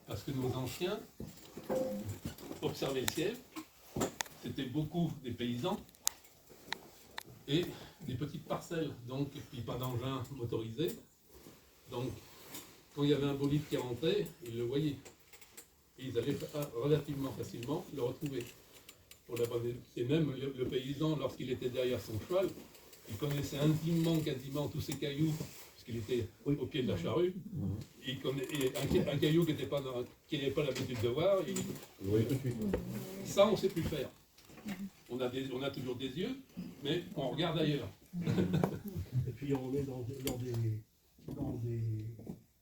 Parce que nos anciens observaient le ciel, c'était beaucoup des paysans et des petites parcelles, donc, et puis pas d'engins motorisés. Donc, quand il y avait un bolide qui rentrait, ils le voyaient. Et ils allaient relativement facilement le retrouver. Pour la bonne... Et même le paysan, lorsqu'il était derrière son cheval, il connaissait intimement, quasiment tous ces cailloux, puisqu'il était au pied de la charrue. Et un caillou qu'il n'avait pas l'habitude de voir, ça on ne sait plus faire. On a toujours des yeux, mais on regarde ailleurs. Et puis on est dans des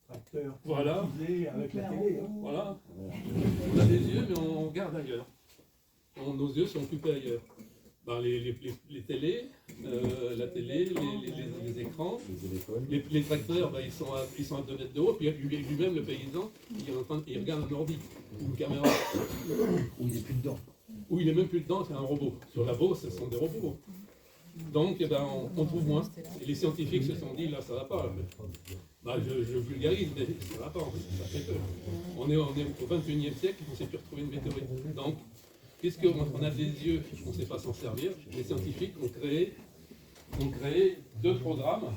tracteurs voilà. Avec la télé. Hein. Voilà. On a des yeux, mais on regarde ailleurs. Nos yeux sont occupés ailleurs. Ben, les télés, la télé, les écrans, les tracteurs, ben, ils sont à 2 mètres de haut, puis lui-même, le paysan, il regarde un ordi, une caméra. Où il n'est plus dedans. Où il n'est même plus dedans, c'est un robot. Sur la Beauce, ce sont des robots. Donc, eh ben, on trouve moins. Et les scientifiques se sont dit, là, ça ne va pas. Ben, je vulgarise, mais ça ne va pas, ça fait peur. On est au 21e siècle, on ne sait plus retrouver une météorite. Donc, puisqu'on a des yeux, on ne sait pas s'en servir, les scientifiques ont créé 2 programmes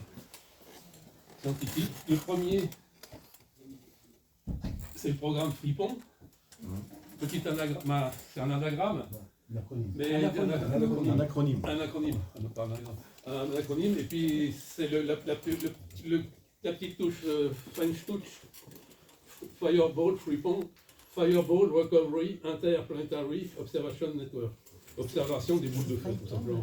scientifiques. Le premier, c'est le programme Fripon. Petit anagramme, c'est un anagramme, mais un acronyme. Un acronyme, et puis c'est la petite touche French touch, Fireball Fripon. Fireball Recovery Interplanetary Observation Network. Observation des boules de feu, tout simplement.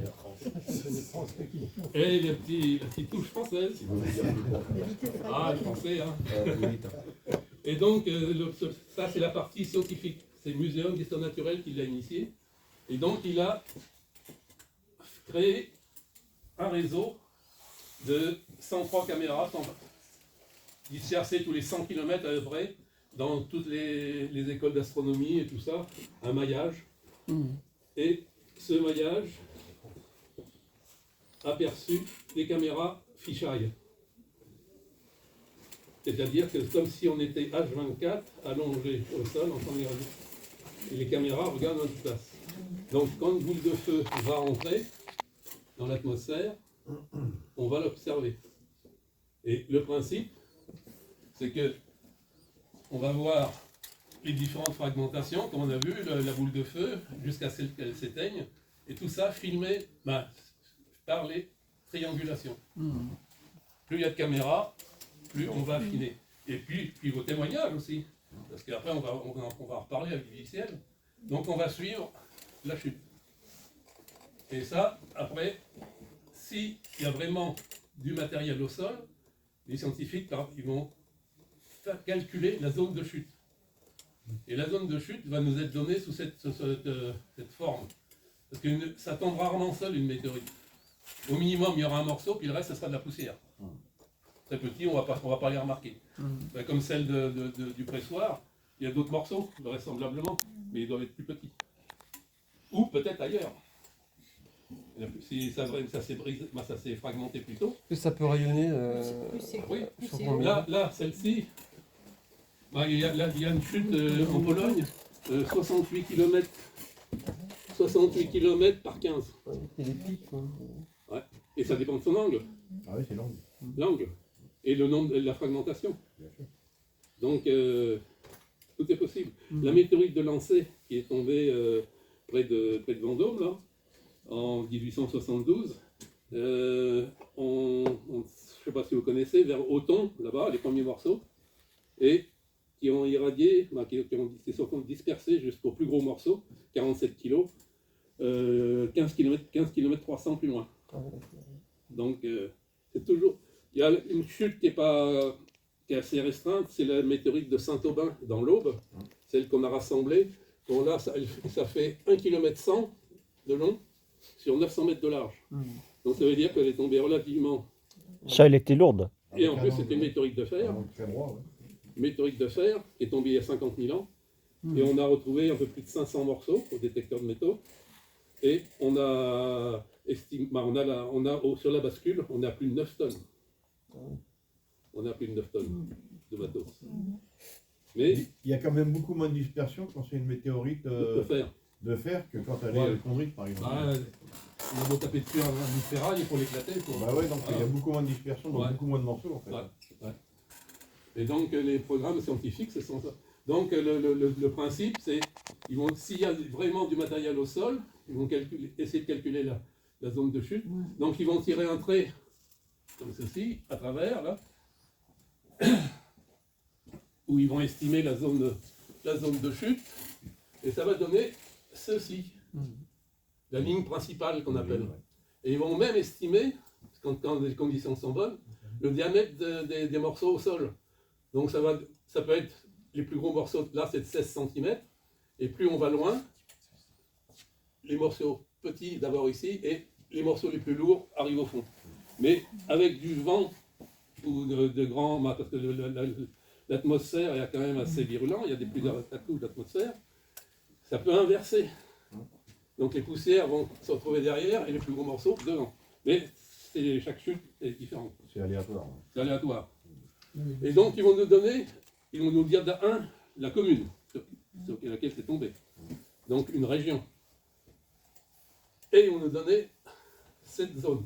Et la petite touche française. Ah, le français, hein. Et donc, ça, c'est la partie scientifique. C'est le Muséum d'histoire naturelle qui l'a initié. Et donc, il a créé un réseau de 103 caméras dispersées tous les 100 km à peu près, dans toutes les écoles d'astronomie et tout ça, un maillage. Et ce maillage a perçu des caméras fisheye. C'est-à-dire que comme si on était H24 allongé au sol en train de regarder. Et les caméras regardent notre place. Donc quand une boule de feu va rentrer dans l'atmosphère, on va l'observer. Et le principe, c'est que on va voir les différentes fragmentations, comme on a vu, la boule de feu, jusqu'à ce qu'elle s'éteigne, et tout ça filmé par les triangulations. Plus il y a de caméras, plus on va affiner. Et puis vos témoignages aussi, parce qu'après on va en reparler avec du ciel. Donc on va suivre la chute. Et ça, après, s'il y a vraiment du matériel au sol, les scientifiques, ils vont calculer la zone de chute. Et la zone de chute va nous être donnée sous cette forme. Parce que ça tombe rarement seul, une météorite. Au minimum, il y aura un morceau, puis le reste, ce sera de la poussière. Très petit, on va pas les remarquer. Comme celle du pressoir, il y a d'autres morceaux, vraisemblablement, mais ils doivent être plus petits. Ou peut-être ailleurs. Si ça s'est brisé, ça s'est fragmenté plus tôt. Ça peut rayonner. Oui, là, celle-ci, il y a une chute en Pologne, 68 km par 15. Et les pics. Ouais. Et ça dépend de son angle. Ah oui, c'est l'angle. L'angle. Et le nombre de la fragmentation. Donc, tout est possible. La météorite de Lancey, qui est tombée près de Vendôme, là, en 1872, je ne sais pas si vous connaissez, vers Auton, là-bas, les premiers morceaux, et qui ont irradié, qui sont dispersés jusqu'au plus gros morceau, 47 kg, 15 km 300 plus loin. Donc, c'est toujours... Il y a une chute qui est assez restreinte, c'est la météorite de Saint-Aubin, dans l'Aube, celle qu'on a rassemblée. Bon, là, ça fait 1 km 100 de long sur 900 mètres de large. Donc, ça veut dire qu'elle est tombée relativement... Ça, elle était lourde. Et en plus, c'était une météorite de fer. Une météorite de fer qui est tombée il y a 50 000 ans. Et on a retrouvé un peu plus de 500 morceaux au détecteur de métaux. Et on a estimé, sur la bascule, on a plus de 9 tonnes. On a plus de 9 tonnes de matos. Mais Il y a quand même beaucoup moins de dispersion quand c'est une météorite de fer. de fer que quand elle Ouais. est chondrite, par exemple. Bah, on a beau taper dessus une ferraille pour l'éclater. Bah ouais, donc il y a beaucoup moins de dispersion, donc Ouais. beaucoup moins de morceaux en fait. Ouais. Et donc les programmes scientifiques, ce sont ça. Donc le principe, c'est s'il y a vraiment du matériel au sol, ils vont essayer de calculer la zone de chute. Donc ils vont tirer un trait comme ceci, à travers, là, où ils vont estimer la zone de chute, et ça va donner ceci, la ligne principale qu'on appelle. Et ils vont même estimer, quand les conditions sont bonnes, le diamètre des morceaux au sol. Donc ça peut être les plus gros morceaux, là c'est de 16 cm, et plus on va loin, les morceaux petits d'abord ici, et les morceaux les plus lourds arrivent au fond. Mais avec du vent ou de grands, parce que l'atmosphère est quand même assez virulent, il y a des plusieurs couches d'atmosphère, ça peut inverser. Donc les poussières vont se retrouver derrière et les plus gros morceaux devant. Mais chaque chute est différente. C'est aléatoire. C'est aléatoire. Et donc ils vont nous dire la commune sur laquelle c'est tombé. Donc une région. Et ils vont nous donner cette zone.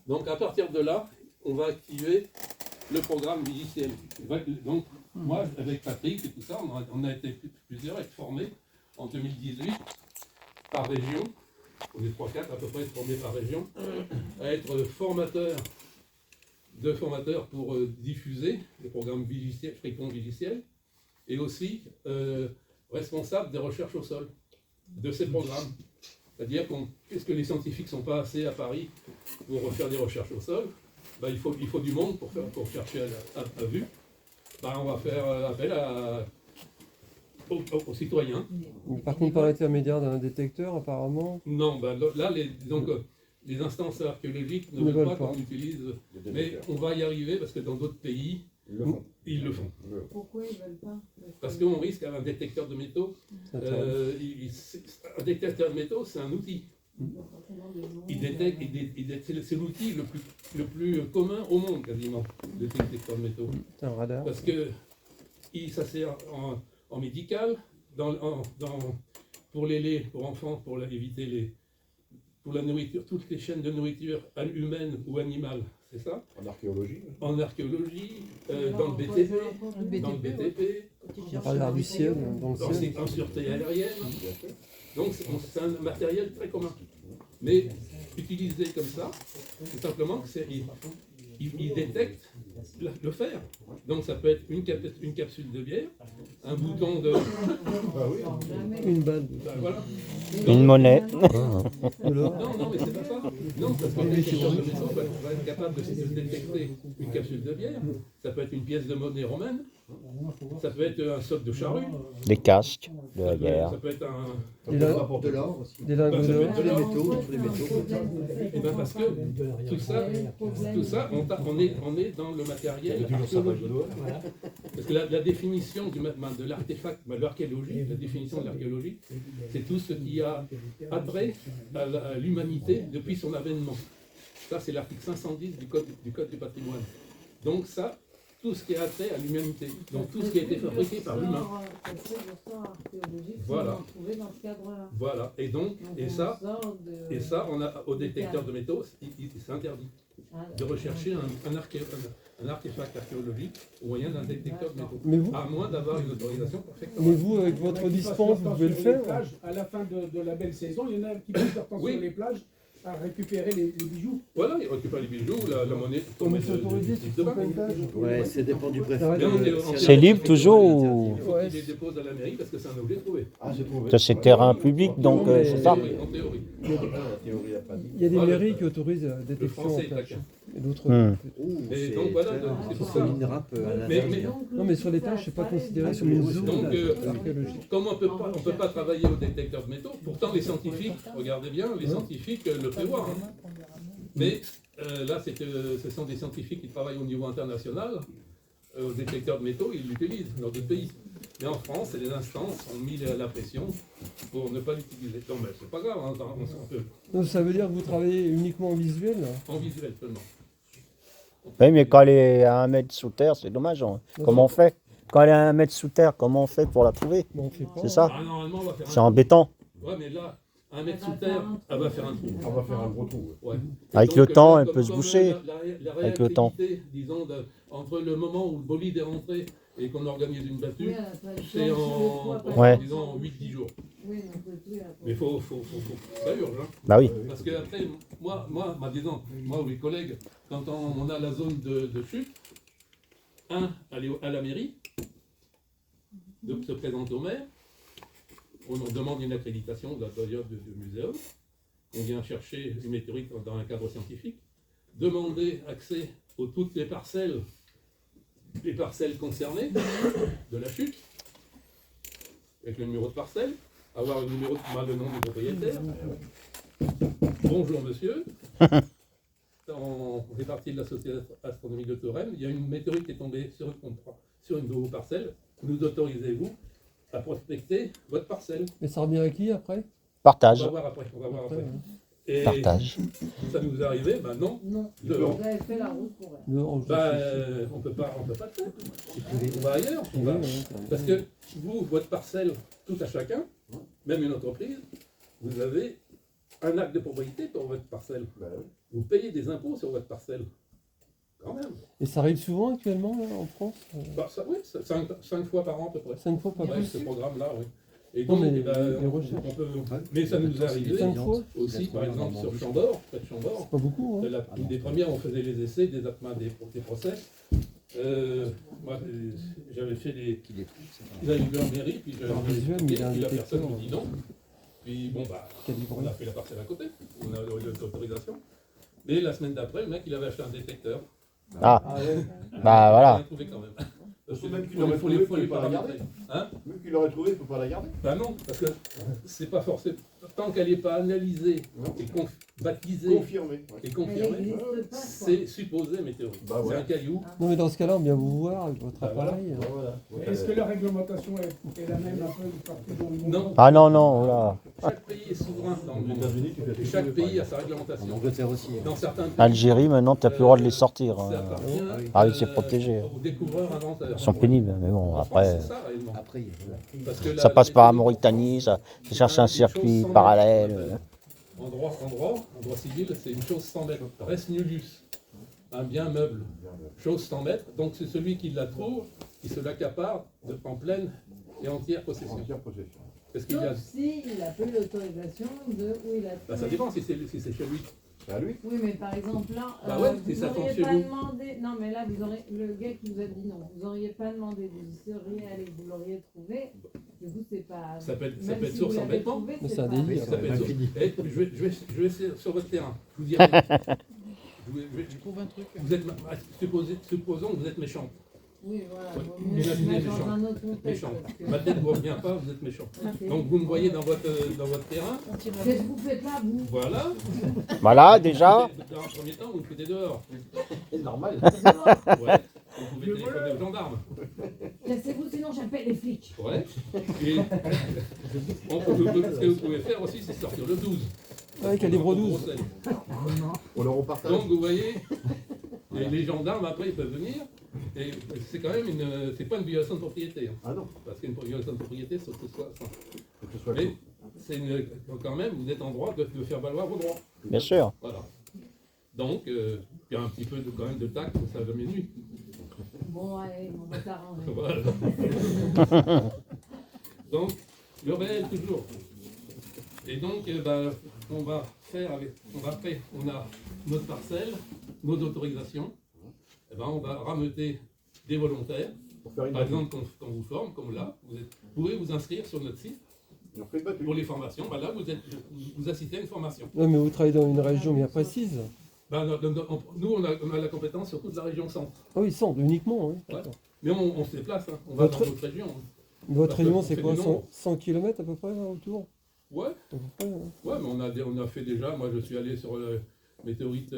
Donc à partir de là, on va activer le programme logiciel. Donc moi, avec Patrick et tout ça, on a été plusieurs à être formés en 2018 par région. On est 3-4 à peu près formés par région, à être formateurs pour diffuser les programmes Fricon logiciel, et aussi responsables des recherches au sol de ces programmes. C'est-à-dire qu'est-ce que les scientifiques ne sont pas assez à Paris pour faire des recherches au sol, il faut du monde pour chercher à vue. On va faire appel aux citoyens. Par contre, par l'intermédiaire d'un détecteur, apparemment. Non, là, les instances archéologiques ne veulent pas qu'on utilise, mais on va y arriver parce que dans d'autres pays, ils le font. Pourquoi ils ne veulent pas? Parce qu'on risque un détecteur de métaux. Un détecteur de métaux, c'est un outil. Il détecte, c'est l'outil le plus commun au monde quasiment, le détecteur de métaux. C'est un radar. Parce que ça sert en médical, pour les laits, pour enfants, pour éviter pour la nourriture, toutes les chaînes de nourriture humaine ou animale, c'est ça. En archéologie. En archéologie, dans le BTP, Radar du ciel, dans le ciel. en sûreté aérienne. Donc c'est un matériel très commun. Mais utilisé comme ça, c'est simplement qu'il détecte le fer. Donc ça peut être une capsule de bière, un bouton de... Une balle. Voilà. Une monnaie. De l'or. Non, mais c'est pas ça. Non, parce que le détecteur de métaux va être capable de détecter une capsule de bière. Ça peut être une pièce de monnaie romaine. Ça peut être un socle de charrue. Des casques de la guerre. Ça peut être un... Des lingots Ça d'or. peut être les métaux. Et bien parce que tout ça, on est dans le matériel archéologique. Parce que la définition de l'artefact, de l'archéologie, la définition de l'archéologie, c'est tout ce qui a attrait à l'humanité depuis son avènement. Ça, c'est l'article 510 du Code du patrimoine. Donc ça, tout ce qui a attrait à l'humanité, donc tout ce qui a été fabriqué par l'humain. Voilà. Voilà. Et donc, ça, on a au détecteur de métaux, c'est interdit de rechercher un artefact archéologique au moyen d'un détecteur de métaux. Mais vous, À moins d'avoir une autorisation parfaite. mais vous, avec votre dispense, vous pouvez le faire. À la fin de la belle saison, il y en a qui passent leur temps Oui. sur les plages à récupérer les bijoux. Voilà, ils récupèrent les bijoux, la monnaie tombe Mais c'est autorisé sur certaines plages. Ouais, c'est dépend du préfet. C'est libre toujours ou Il faut qu'ils les déposent à la mairie parce que c'est un objet trouvé. Ah, j'ai trouvé. ça c'est terrain public donc c'est ça. En théorie. Il y a des mairies qui autorisent la Le détection français en est plage. taquin. Et d'autres. Et donc voilà, c'est pour ça. Mais Non, mais sur les plages, c'est pas considéré comme une zone Donc, archéologique. comme on peut pas travailler au détecteur de métaux, pourtant les scientifiques, regardez bien, les scientifiques le prévoient. Hein. Mais là, ce sont des scientifiques qui travaillent au niveau international. Au détecteur de métaux, ils l'utilisent dans d'autres pays. Mais en France, les instances ont mis la pression pour ne pas l'utiliser. Non, mais c'est pas grave, hein, on peut Donc, ça veut dire que vous travaillez uniquement en visuel là. en visuel seulement. Oui mais quand elle est à 1 mètre sous terre c'est dommage. Hein. Comment on fait? quand elle est à 1 mètre sous terre, comment on fait pour la trouver? Bon, on fait pas. C'est ça? Ah, normalement, on va faire C'est en béton. Ouais, mais là, 1 mètre sous terre, elle va faire un trou. On va faire un gros trou. Ouais. Avec Donc, le temps, là, elle peut se comme boucher. La Avec le temps. réactivité, disons, entre le moment où le bolide est rentré et qu'on organise une battue, Oui, elle a pas le c'est temps, en, Ouais. disons, 8-10 jours. Oui, donc le tout, il a pas- Mais ça urge. Hein. Bah oui. Parce que après, disons, moi ou mes collègues, quand on a la zone de chute, aller à la mairie, de se présenter au maire, on demande une accréditation de la période du muséum, on vient chercher une météorite dans un cadre scientifique, demander accès à toutes les parcelles concernées de la chute, avec le numéro de parcelle, avoir le nom du propriétaire. Bonjour monsieur, on fait partie de la Société astronomique de Touraine, il y a une météorite qui est tombée sur une de vos parcelles, nous autorisez-vous à prospecter votre parcelle. Mais ça revient à qui après? Partage. On va voir après. Ouais. Et Partage. ça nous est arrivé, ben non. Non, Dehors. vous avez fait la route pour elle. Dehors, je Ben, sais. on peut pas le faire. On va ailleurs. Oui, oui, oui. Parce que vous, votre parcelle, tout à chacun, même une entreprise, vous avez un acte de propriété pour votre parcelle. Bah oui. Vous payez des impôts sur votre parcelle. Quand même. Et ça arrive souvent actuellement là, en France? Bah, ça, oui, 5 fois par an à peu près. 5 fois par an? Ouais, ce programme-là, oui. Et Non, donc, mais eh ben, les recherches. on peut, mais ça nous est arrivé 5 fois? aussi, par exemple, sur Chambord, près de Chambord. Pas beaucoup, hein? Une des premières, on faisait les essais, des procès. Moi, j'avais fait des. Ils avaient vu en mairie, puis j'avais Alors, visuel, mais il y a un puis la détecteur. personne me dit non. Puis bon, bah, Calibré. on a fait la parcelle à côté, on a eu l'autorisation. Mais la semaine d'après, le mec, il avait acheté un détecteur. Ah, Ah ouais. bah On l'a voilà. trouvé quand même. Parce que Même qu'il faut aurait les trouvé, faut les faut pas la paramétrer. Hein? Même qu'il l'aurait trouvé, il ne faut pas la garder. Bah non, parce que c'est pas forcément. Tant qu'elle n'est pas analysée et baptisée Confirmé. Ouais. et Elle confirmée, n'existe pas, quoi. c'est supposé météorite. Bah C'est ouais. un caillou. Non, mais dans ce cas-là, on vient vous voir avec votre Bah voilà. appareil. Bah voilà. Est-ce que la réglementation est la même un peu partout dans le monde? Non. Ah non, non, là. Chaque pays est souverain dans le Aux monde. États-Unis, tu fais Et chaque pays a sa réglementation. En Angleterre aussi. Dans certains pays, Algérie, maintenant, tu n'as plus le droit de les sortir. ça Hein. appartient, Ah oui, c'est protégé. aux découvreurs inventeurs. Ils sont pénibles, mais bon, En France, après, c'est ça, réellement. Après, Parce que ça la passe par la météorite, Mauritanie, ça cherche un une chose circuit sans parallèle. mètres. En droit civil, c'est une chose sans mètre. Res nullus, un bien meuble. Chose sans mètre, donc c'est celui qui la trouve, qui se l'accapare en pleine et entière possession. Entière possession. Parce qu'il y a, Sauf si il a pas eu l'autorisation de où il a bah, ça trouvé. dépend si c'est chez lui. C'est à lui. Oui, mais par exemple là, Bah ouais, si vous ça tombe n'auriez chez pas vous. demandé. Non, mais là, vous auriez le gars qui vous a dit non, vous n'auriez pas demandé, vous y seriez allé, vous l'auriez trouvé. Du coup, c'est pas. Ça peut être Même source si vous l'avez d'embêtement. trouvé, Mais c'est c'est un pas- délit. Ça peut être source. fini. Eh, je vais essayer sur votre terrain. Je vous dirai. tu trouves un truc. Vous êtes, supposons que vous êtes méchant. Oui, voilà. Ouais. Vaut mieux se Imaginez mettre dans méchant. un autre contexte. Méchant. parce que- Ma tête ne vous revient pas, vous êtes méchant. Ok. Donc vous me voyez dans votre terrain. Qu'est-ce que vous faites là, vous? Voilà. Voilà, déjà. Dans un premier temps, vous me foutez dehors. C'est normal. Ouais. Vous pouvez téléphoner aux gendarmes. Cassez-vous, sinon j'appelle les flics. Ouais. Et ce que vous pouvez faire aussi, c'est sortir le 12. Ouais, calibre 12. Grosse aile. On leur repartage. Donc vous voyez, et les gendarmes après ils peuvent venir. Et c'est quand même c'est pas une violation de propriété. Hein. Ah non, Parce qu'une violation de propriété, c'est que ce soit ça. faut que ce soit Mais c'est quand même, vous êtes en droit de faire valoir vos droits. Bien sûr. Voilà. Donc, il y a un petit peu quand même de tact, ça n'a jamais nuit. Bon, allez, on va s'arranger. Voilà. Donc, le réel toujours. Et donc, on va faire après, on a notre parcelle, nos autorisations. Eh ben, on va rameuter des volontaires. pour faire une Par exemple, quand on vous forme, comme là, vous pouvez vous inscrire sur notre site On fait pas pour les formations. Ben là, vous assistez à une formation. Non, mais vous travaillez dans une région bien précise. Ben, nous, on a la compétence sur toute la région centre. Ah oui, centre, uniquement. Oui. Ouais. Mais on se déplace, hein. On va Votre- dans d'autres régions. Hein. Votre Parce que région, on c'est fait quoi? du nombre. 100 km à peu près là, autour? Ouais, À peu près, hein. ouais, mais on a fait déjà. Moi, je suis allé sur le météorite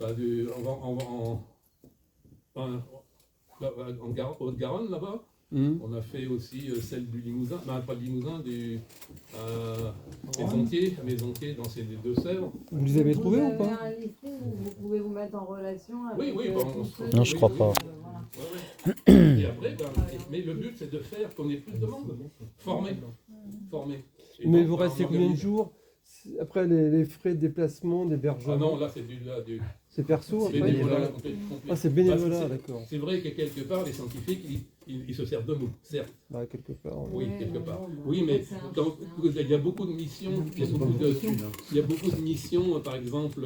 en Haute-Garonne là-bas. Mhm. On a fait aussi celle du Limousin, pas du Limousin, Maisontier, dans ces Deux-Sèvres. Vous les avez trouvés ou Vous avez pas? un listing où vous pouvez vous mettre en relation avec Oui, bon, tous ceux Non, je qui- crois pas. voilà. Ouais, ouais. Et après, mais le but c'est de faire qu'on ait plus de monde. Former. Et Mais donc, vous bah, restez on combien de organise- jours après les frais de déplacement, Ah d'hébergement? non, là c'est du C'est perso c'est après? bénévolat complet. Ah, c'est bénévolat, Parce que d'accord. c'est vrai que quelque part, les scientifiques, ils se servent de nous, certes. Bah, quelque part. Oui, Ouais, quelque ouais, part. bon, bah, Oui, mais c'est un- quand, il y a beaucoup de missions, il y a beaucoup de missions, par exemple,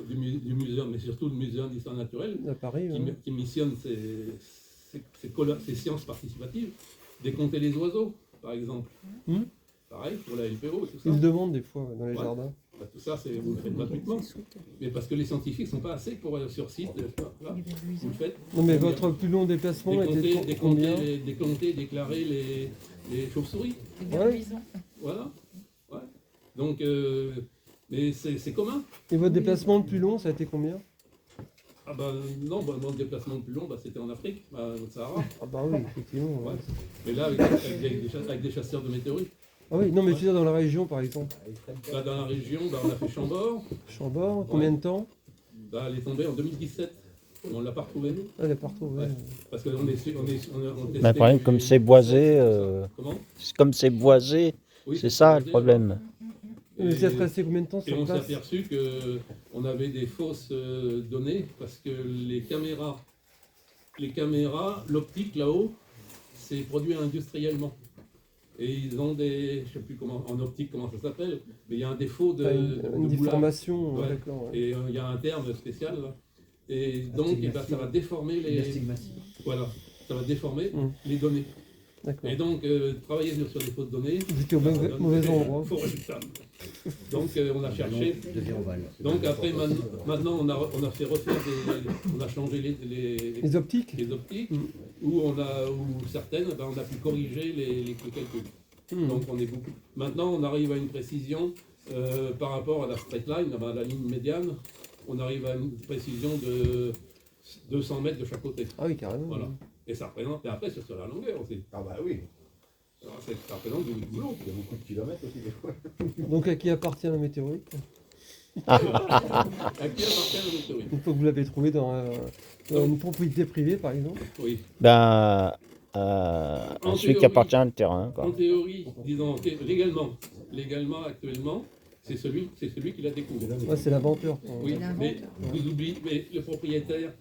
du muséum, mais surtout le muséum d'histoire naturelle, À Paris, ouais. qui missionne ces sciences participatives, décompter les oiseaux, par exemple. Hmm. Pareil pour la LPO et tout ça. Ils le demandent des fois dans les Ouais. jardins. Bah, tout ça, vous le faites gratuitement. Mais parce que les scientifiques ne sont pas assez pour aller sur site. Là, vous le faites. Non, mais votre plus long déplacement était combien? Décompter, déclarer les chauves-souris. Ouais. Voilà. Ouais. Donc, mais c'est commun. Et votre déplacement le plus long, ça a été combien? Ah bah non, bah, mon déplacement le plus long, bah, c'était en Afrique, au Sahara. Ah bah oui, effectivement. Ouais. Ouais. Mais là, avec des chasseurs de météorites. Ah oui, non, mais je veux dire dans la région, par exemple. Là, dans la région, bah, on a fait Chambord. Chambord, combien de temps? Bah, elle est tombée en 2017. On ne l'a pas retrouvée. Ah, elle est partout, ouais. Ouais. Parce qu'on est sûr, on testait Mais le problème, comme c'est boisé, Comment comme c'est boisé, Oui, c'est ça le boisé, problème. Mais vous êtes resté combien de temps Et sur on s'est place? aperçu qu'on avait des fausses données parce que les caméras, l'optique là-haut, c'est produit industriellement. Et ils ont des, je sais plus comment, en optique comment ça s'appelle, mais il y a un défaut de, Ah, de une boulage. déformation, Ouais. d'accord. Ouais. Et il y a un terme spécial là. Et donc eh ben, ça va déformer voilà, ça va déformer les données. D'accord. Et donc travailler sur des fausses données, Vous étiez au ça donne mauvais des endroit. faux résultats. Donc on a cherché. Donc après maintenant on a fait refaire on a changé Les optiques? les optiques Mm. où certaines ben, on a pu corriger les calculs. Hmm. Donc on est beaucoup. Maintenant on arrive à une précision par rapport à la straight line, à la ligne médiane, on arrive à une précision de 200 mètres de chaque côté. Ah oui, carrément. Voilà. Et ça représente, et après c'est sur la longueur aussi. Ah bah oui, Alors, ça représente du boulot. il y a beaucoup de kilomètres aussi des fois. Donc à qui appartient la météorite? À qui appartient le météorite? Une fois que vous l'avez trouvé dans une propriété privée, par exemple? Oui. Ben, En celui qui théorie- appartient au terrain, quoi. En théorie, disons légalement actuellement, c'est celui qui la découvre. Ouais, c'est l'inventeur. Oui, mais vous oubliez, mais le propriétaire,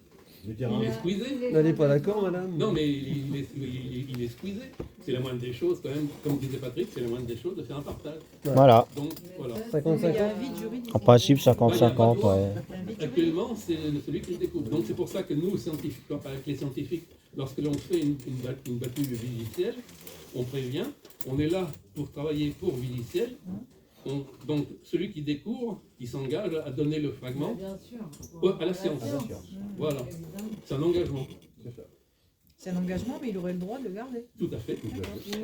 Du il terrain. est squeezé. Vous n'êtes pas d'accord, madame? Non, mais il est squeezé. C'est la moindre des choses, quand même, comme disait Patrick, c'est la moindre des choses de faire un partage. Voilà. Donc, voilà. 55 Il y a ans? un vide juridique. En principe, 50-50, ouais. Actuellement, c'est celui qui le découvre. Donc, c'est pour ça que nous, scientifiques, avec les scientifiques, lorsque l'on fait une battue vigicielle, on prévient, on est là pour travailler pour vigiciel. Donc, celui qui découvre, il s'engage à donner le fragment Bien sûr. à la science. Voilà. Évidemment. C'est un engagement. C'est un engagement, mais il aurait le droit de le garder. Tout à fait.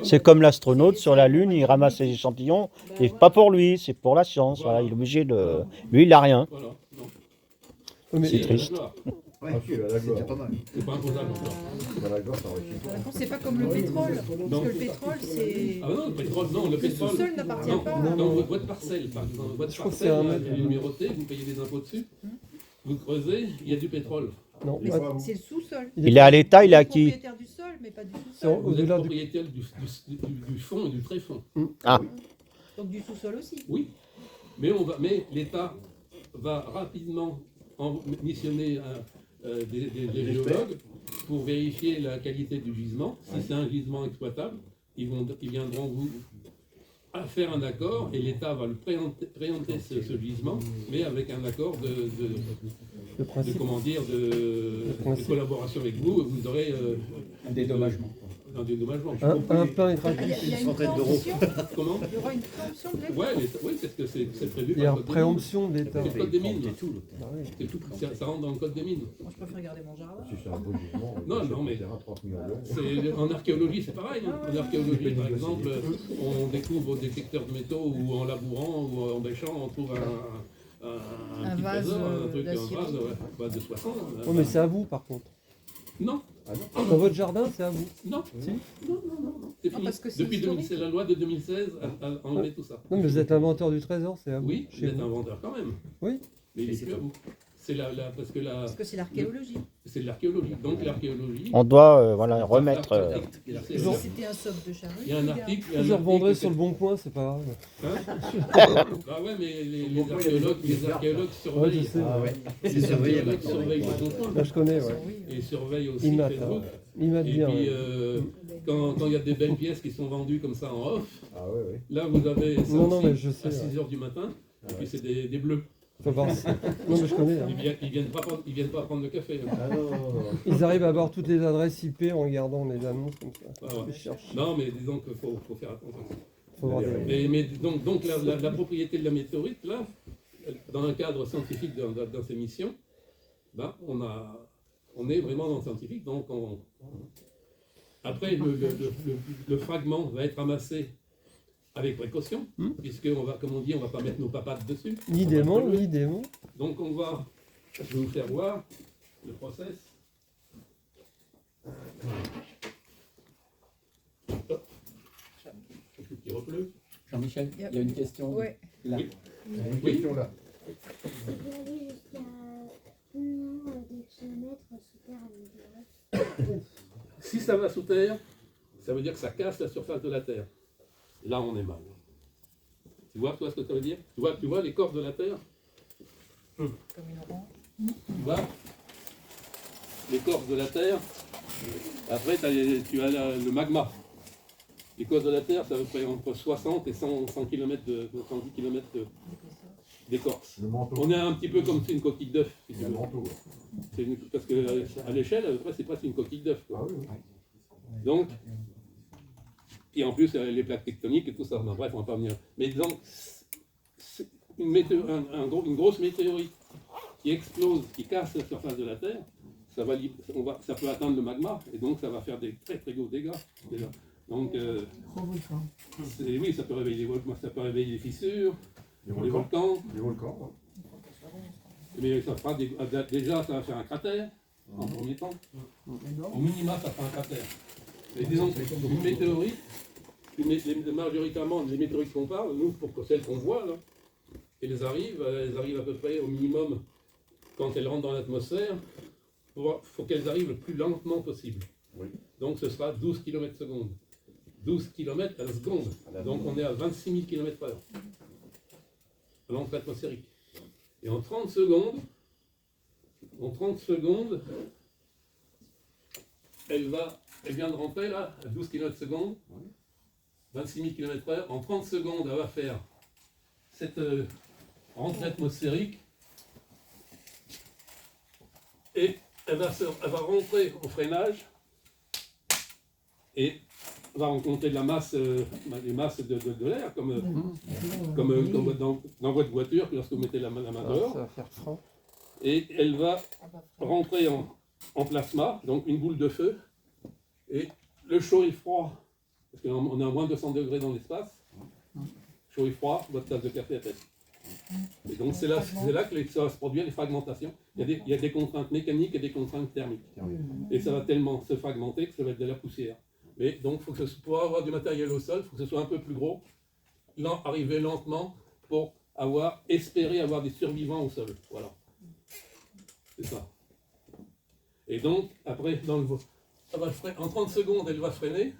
C'est comme l'astronaute sur la Lune, il ramasse les échantillons, et pas pour lui, c'est pour la science. Voilà, il est obligé de. Lui, il n'a rien. Voilà. Non. Oui, mais- C'est triste. Ah si, la gloire. C'est pas imposable. La gloire, ça aurait été Par contre, c'est pas comme le pétrole. Parce que le pétrole, c'est. Ah non, le pétrole, non, le pétrole. sous-sol n'appartient Non, pas. dans votre parcelle, par exemple, votre Je crois que parcelle, c'est un mètre. elle est numérotée, vous payez des impôts dessus, vous creusez, il y a du pétrole. Non, Mais pas- c'est le sous-sol. Il est à l'État, il est à qui? Propriétaire du sol, mais pas du c'est sous-sol. Vous êtes au-delà du... propriétaire du fond et du tréfonds. Ah, Donc du sous-sol aussi. Oui, mais l'État va rapidement missionner des géologues pour vérifier la qualité du gisement. Si c'est un gisement exploitable, ils viendront vous à faire un accord et l'État va le préempter ce gisement, mais avec un accord Le principe. de principe. collaboration avec vous. Vous aurez un dédommagement. un dédommagement. Un pain est Il y a, gratuit. il y a une préemption. Comment? Il y aura une préemption de l'État. Ouais, oui, parce que c'est prévu Il y a par une le code des mines. préemption de l'État. C'est le code des mines. Ah oui. C'est tout, ça rentre dans le code des mines. Moi, je préfère garder mon jardin. Si c'est un beau gisement, Non, mais- 30 millions d'euros. En archéologie, c'est pareil. Hein. En archéologie, par exemple, on découvre au détecteur de métaux ou en labourant ou en bêchant, on trouve un petit vase, trésor, un truc, un d'acier. vase bah, de 60. Oui, mais c'est à vous, par contre. Non, Dans votre jardin, c'est à vous. non, Si. non. C'est Non, fini. parce que c'est Depuis historique. c'est la loi de 2016 a enlevé tout ça. Non, mais vous êtes l'inventeur du trésor, c'est à vous. Oui, vous chez êtes vous. inventeur quand même. Oui. Mais il est plus à vous. parce que Parce que c'est l'archéologie. c'est de l'archéologie. Donc l'archéologie. On doit voilà, remettre. C'est- Si c'était un socle de charrue. Il y a un article. il y a un Je revendrai article- sur le bon coin, c'est pas grave. Ah ouais, mais les archéologues Ouais, surveillent. je sais. Les archéologues surveillent les contrôles. Là, je connais, ouais. Et surveillent aussi Ils matent, Facebook. Ils matent Et bien. puis, ouais. quand il y a des belles pièces qui sont vendues comme ça en off, Ah ouais, ouais. là vous avez ça Non, non, aussi mais je sais, à 6 ouais. h du matin, Ah et puis ouais. c'est des bleus. Faut voir. Non, mais je connais. hein. Ils viennent pas prendre le café. hein. Ah non, non, non. Ils arrivent à avoir toutes les adresses IP en regardant les annonces comme ça. Ah ouais. Ils cherchent. Non, mais disons qu'il faut faire attention. Faut voir des... Mais donc la propriété de la météorite, là, dans un cadre scientifique dans ces missions, ben, on est vraiment dans le scientifique. Donc après, le fragment va être ramassé avec précaution, puisque on va, comme on dit, on va pas mettre nos papates dessus. Ni On va démon, le- ni démon. Donc je vais vous faire voir le process. Hop. Un tout petit refleu. Jean-Michel, il y a une question. Ouais. Là. Oui. Il y a une question là. Vous pouvez aller jusqu'à combien de kilomètres sous terre avec le reste? Si ça va sous terre, ça veut dire que ça casse la surface de la terre. Là, on est mal. Tu vois, toi, ce que ça veut dire? Tu vois l'écorce de la terre? Comme une orange. Tu vois l'écorce de la terre. Après, tu as le magma. L'écorce de la terre, ça veut dire entre 60 et 100 km 110 km d'écorce. Le manteau. On est un petit peu comme une coquille d'œuf, si Il tu y a veux. le manteau. Parce qu'à l'échelle, à peu près, c'est presque une coquille d'œuf. quoi. Ah oui, oui. Donc, et en plus, les plaques tectoniques et tout ça. Enfin, bref, on va pas venir. Mais donc, c'est une grosse météorite qui explose, qui casse la surface de la Terre, ça peut atteindre le magma, et donc ça va faire des très très gros dégâts. Déjà. Donc, oui, ça peut réveiller les volcans, ça peut réveiller les fissures, Les les volcans. volcans. Les volcans. Mais ça fera déjà, ça va faire un cratère, en premier temps. Au minima, ça fera un cratère. Et disons que une météorite, majoritairement, les météorites qu'on parle, nous, pour celles qu'on voit, là, elles arrivent à peu près au minimum, quand elles rentrent dans l'atmosphère, il faut qu'elles arrivent le plus lentement possible. Oui. Donc ce sera 12 km seconde. 12 km à la seconde. Donc on est à 26 000 km/h. À l'entrée atmosphérique. Et en 30 secondes, elle vient de rentrer là, à 12 km seconde, 26 000 km/h. En 30 secondes, elle va faire cette rentrée atmosphérique et elle va rentrer au freinage et va rencontrer de la masse, des masses de l'air, comme dans votre voiture, lorsque vous mettez la main Ça dehors. va faire frein. Et elle va rentrer en plasma, donc une boule de feu, et le chaud et le froid, parce qu'on est à moins de 200 degrés dans l'espace, chaud et froid, votre tasse de café à tête. Et donc c'est là que ça va se produire les fragmentations. Il y a des contraintes mécaniques et des contraintes thermiques. Et ça va tellement se fragmenter que ça va être de la poussière. Mais donc pour avoir du matériel au sol, il faut que ce soit un peu plus gros, arriver lentement pour espérer avoir des survivants au sol. Voilà. C'est ça. Et donc, après, en 30 secondes, elle va freiner.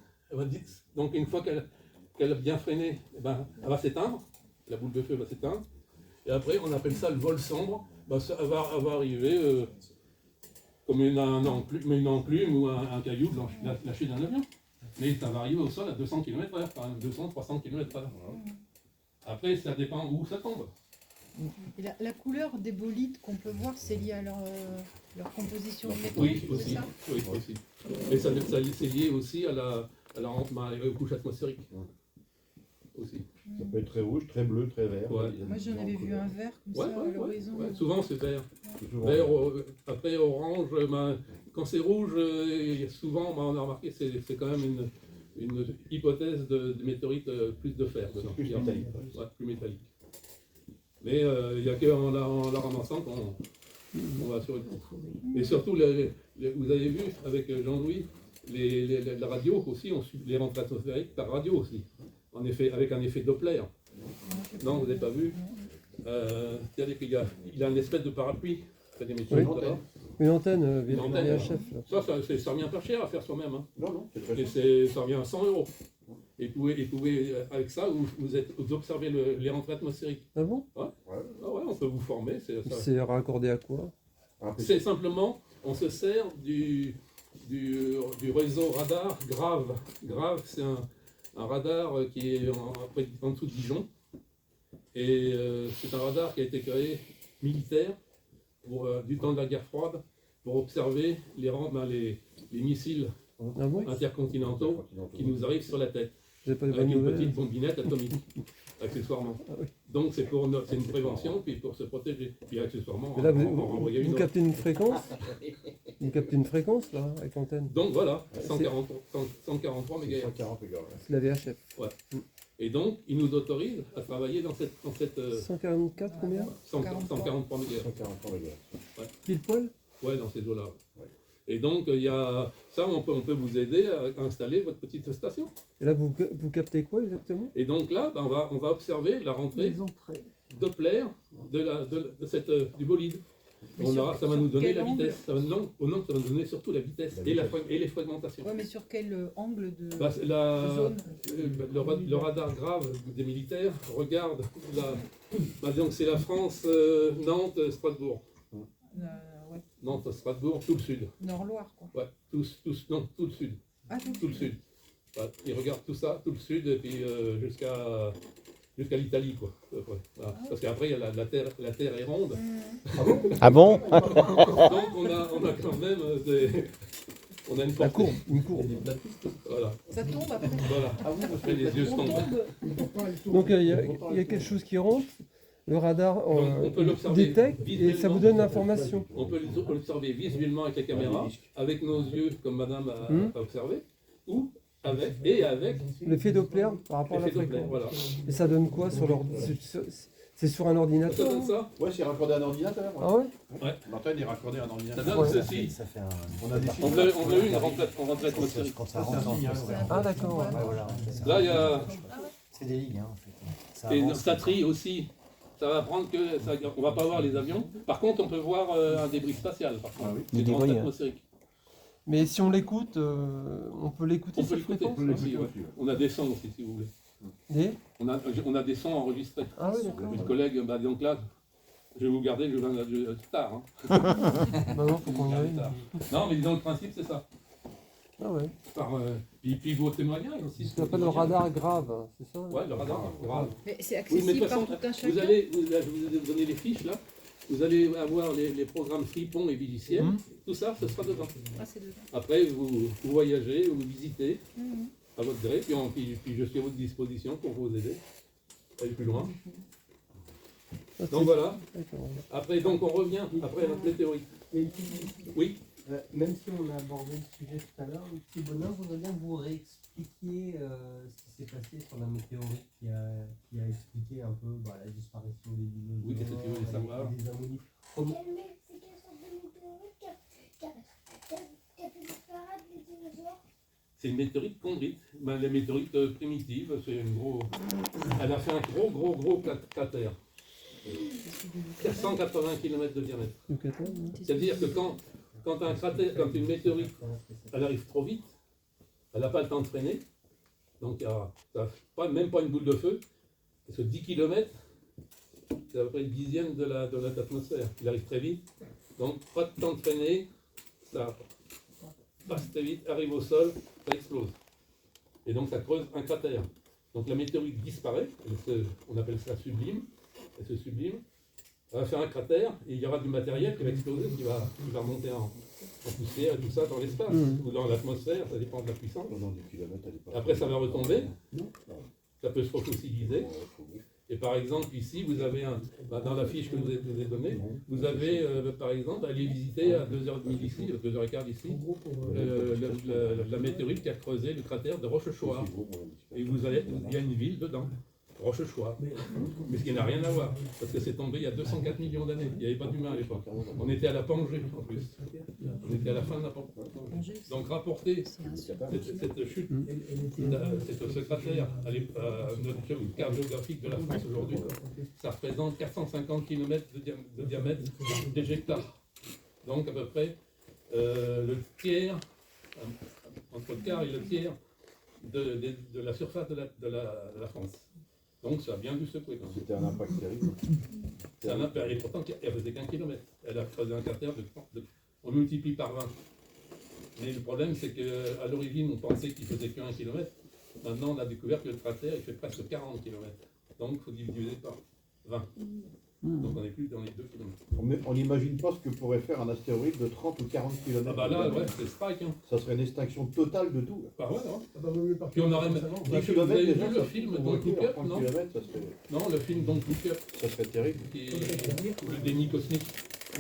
Donc, une fois qu'elle a bien freiné, elle va s'éteindre. La boule de feu va s'éteindre. Et après, on appelle ça le vol sombre. Ça va arriver comme une enclume ou un caillou lâché d'un avion. Mais ça va arriver au sol à 200 km/h, par exemple, 200-300 km/h. Après, ça dépend où ça tombe. Et la couleur des bolides qu'on peut voir, c'est lié à leur composition métallique, Oui, c'est aussi. ça? Oui, aussi. Et c'est lié aussi à aux couches atmosphériques. Aussi. Ça peut être très rouge, très bleu, très vert. Ouais. Moi j'en avais vu un vert comme ça à l'horizon. Ouais. Souvent c'est vert. C'est souvent Vert, vert. après orange, quand c'est rouge, souvent on a remarqué c'est quand même une hypothèse de météorite plus de fer. dedans. Plus métallique. Ouais, plus métallique. Mais il n'y a qu'en la ramassant qu'on va sur le coup. Et surtout, vous avez vu avec Jean-Louis, la radio aussi, on suit les rentrées atmosphériques par radio aussi, en effet, avec un effet Doppler. Non, vous n'avez pas vu. C'est-à-dire qu'il a une espèce de parapluie fait des métiers Oui. de radar. Une antenne Une antenne. VHF. Là. Ça revient pas cher à faire soi-même. Hein. Non, c'est très Et simple. ça revient à 100 €. Et vous pouvez, avec ça, vous observez les rentrées atmosphériques. Ah bon? Ah ouais, on peut vous former. C'est raccordé à quoi? C'est simplement, on se sert du réseau radar Grave. Grave, c'est un radar qui est en dessous de Dijon. Et c'est un radar qui a été créé militaire du temps de la guerre froide pour observer les missiles Ah bon? intercontinentaux qui nous arrivent sur la tête. Vous n'avez pas de Avec bonnes une nouvelles? petite bombinette atomique, accessoirement. Ah oui. Donc c'est une prévention, puis pour se protéger. Puis accessoirement, Et là, on renvoyait une vous autre. captez une fréquence? Vous captez une fréquence, là, avec l'antenne? Donc voilà, c'est- 143 MHz. 140 MHz. C'est la VHF. Et donc, il nous autorise à travailler dans cette 144, combien? 143 MHz. 143 MHz. Pile poil? Ouais, dans ces eaux-là. Ouais. Et donc, il y a ça, on peut vous aider à installer votre petite station. Et là, vous captez quoi exactement? Et donc là, ben, on va observer la rentrée Doppler du bolide. Mais Ça va nous donner quel la angle? vitesse. Ça va nous donner surtout la vitesse et les fragmentations. Ouais, mais sur quel angle de Bah, zone? le radar grave des militaires regarde donc c'est la France, Nantes, Strasbourg. Ouais, Nantes, Strasbourg, tout le sud. Nord-Loire, quoi. Ouais, tout le sud. Ah, Tout le sud. Ouais, ils regardent tout ça, tout le sud, et puis jusqu'à l'Italie, quoi. à peu près. Voilà. Parce qu'après, il y a la terre est ronde. Ah bon? Donc on a quand même on a une La portée. courbe, une courbe. Voilà. Ça tombe après. Voilà. Après, les yeux se On tombent. tombe. Donc il y a quelque chose qui rentre, le radar Donc, on peut l'observer détecte et ça vous donne l'information. On peut l'observer visuellement avec la caméra, avec nos yeux, comme madame a observé, ou avec L'effet Doppler par rapport à la l'effet Doppler. fréquence. Voilà. Et ça donne quoi sur l'ordi? C'est sur un Ça ordinateur? donne ça. Ouais, c'est raccordé à un ordinateur. Ah ouais? L'antenne est raccordée à un Ça ordinateur. donne Ouais. ceci. Ça fait un. On a des On a eu une rentrée atmosphérique. Quand ça rentre en Ah d'accord. Ouais, voilà. c'est ça. Là, il y a. C'est des ligues, hein, en fait. Ça Et avance. ça trie aussi. Ça va prendre que. On va pas voir les avions. Par contre, on peut voir un débris spatial. Par contre. Du C'est une rentrée débris, hein. atmosphérique. Mais si on l'écoute, on peut l'écouter On peut cette l'écouter. fréquence? aussi, ouais. On a des sons aussi, si vous voulez. Des? On a des sons enregistrés. Ah oui, d'accord. Une collègue, donc là, je vais vous garder, je viens tard. Hein. Non, faut qu'on y aille. Non, mais dans le principe, c'est ça. Ah ouais. Puis vos témoignages aussi. Ça s'appelle le radar grave, hein, c'est ça? Ouais, le radar grave. Mais c'est Oui, mais de accessible toute par façon, tout un je chacun. vous ai donné les fiches là. Vous allez avoir les programmes Fripon et Viliciel. Tout ça, ce sera dedans. Ah, c'est dedans. Après, vous voyagez, vous visitez Mhm. à votre gré, puis je suis à votre disposition pour vous aider à aller plus loin. Ah, Donc voilà. D'accord. Après, donc on revient après à la théorie. Oui. Même si on a abordé le sujet tout à l'heure, le petit bonhomme voudrait bien que vous réexpliquiez ce qui s'est passé sur la météorite qui a expliqué un peu la disparition des dinosaures. Oui, qu'est-ce que tu voulais savoir? et des ammonites. C'est quelle sorte de météorite qui a fait disparaître les dinosaures? C'est une météorite chondrite. Ben, la météorite primitive, elle a fait un gros cratère. 480 km de diamètre. Yucatan, non? C'est-à-dire que quand une météorite, elle arrive trop vite, elle n'a pas le temps de freiner, donc même pas une boule de feu, parce que 10 km, c'est à peu près une dixième de l'atmosphère. Il arrive très vite, donc pas de temps de freiner, ça passe très vite, arrive au sol, ça explose. Et donc ça creuse un cratère. Donc la météorite disparaît, on appelle ça sublime, elle se sublime, elle va faire un cratère et il y aura du matériel qui va exploser, qui va remonter en poussière et tout ça dans l'espace ou dans l'atmosphère, ça dépend de la puissance. Après ça va retomber, ça peut se fossiliser. Et par exemple ici vous avez dans la fiche que je vous ai donnée, vous avez par exemple aller visiter à 2h30 d'ici, 2h15 d'ici, la météorite qui a creusé le cratère de Rochechouart. Et il y a une ville dedans. Rochechouart, mais ce qui n'a rien à voir, parce que c'est tombé il y a 204 millions d'années, il n'y avait pas d'humains à l'époque. On était à la Pangée en plus, on était à la fin de la Pangée. Donc rapporter cette chute, ce cratère à notre carte géographique de la France aujourd'hui, ça représente 450 km de diamètre d'éjecta. Donc à peu près le tiers, entre le quart et le tiers de la surface de la France. Donc ça a bien dû secouer. Quand même. C'était un impact terrible. C'est un impact, et pourtant elle faisait qu'un kilomètre. Elle a creusé un cratère on multiplie par 20. Mais le problème c'est qu'à l'origine on pensait qu'il faisait qu'un kilomètre. Maintenant on a découvert que le cratère il fait presque 40 kilomètres. Donc il faut diviser par 20. Donc on est plus dans les 2 kilomètres. On n'imagine pas ce que pourrait faire un astéroïde de 30 ou 40 km. Ah bah là, ouais, c'est Spike. Hein. Ça serait une extinction totale de tout. Bah ouais, non. Ah bah, vaut mieux partir Puis on aurait même. avant. Vous avez vu le film Don't Look Up, 30 non? km, ça serait, Non, le film Don't Look Up, ça serait terrible. qui est le déni cosmique.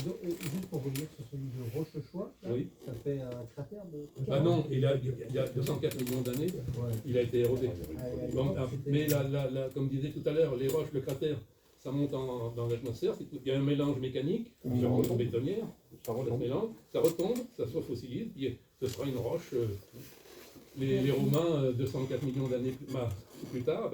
Juste pour revenir sur celui de Rochechouart, là, Oui. ça fait un cratère de. Ah non, il y a 204 millions d'années, Ouais. il a été érodé. Donc, C'était- mais comme disait tout à l'heure, les roches, le cratère, ça monte dans l'atmosphère. Il y a un mélange mécanique, bétonnière, Ça ça se retombe. mélange, ça retombe, ça se fossilise, puis ce sera une roche. Les Romains, 204 millions d'années plus tard,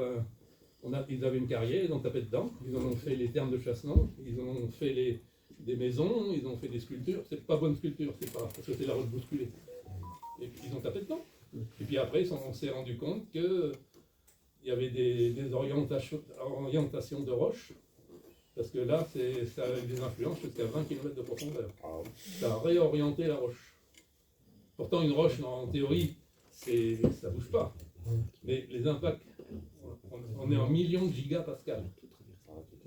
ils avaient une carrière, ils ont tapé dedans, ils en ont fait les termes de Chassenon, ils en ont fait des maisons, ils ont fait des sculptures. C'est pas bonne sculpture, c'est pas parce que c'est la roche bousculée. Et puis ils ont tapé dedans. Et puis après, on s'est rendu compte que il y avait des orientations de roches, parce que là, ça a des influences jusqu'à 20 km de profondeur. Ça a réorienté la roche. Pourtant, une roche, en théorie, ça ne bouge pas. Mais les impacts, on est en millions de gigapascales.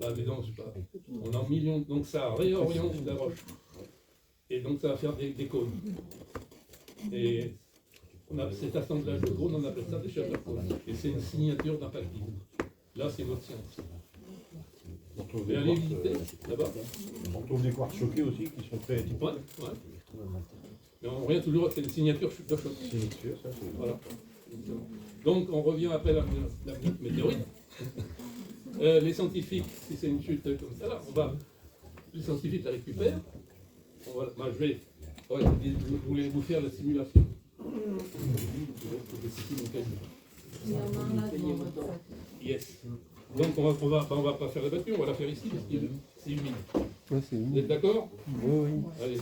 Ah, mais non, je sais pas. On est en millions, donc ça réoriente la roche. Et donc ça va faire des cônes. Et cet assemblage de cônes, on appelle ça des chefs de cônes. Et c'est une signature d'impactisme. Là, c'est notre science. On trouve Et des allez quartz, visiter là-bas. on trouve des quartz choqués aussi qui sont très atypiques. Ouais, ouais. Mais on revient toujours à cette signature de choc. C'est sûr, ça, c'est. Voilà. Donc on revient après la météorite. Les scientifiques, si c'est une chute comme ça, là, les scientifiques la récupèrent. Moi, je voulais vous faire la simulation. Il y en a un là devant votre sac. Yes. Donc on va pas faire la batterie, on va la faire ici parce que c'est humide. Ouais, c'est Vous humide. êtes d'accord? Oui, oui. Allez.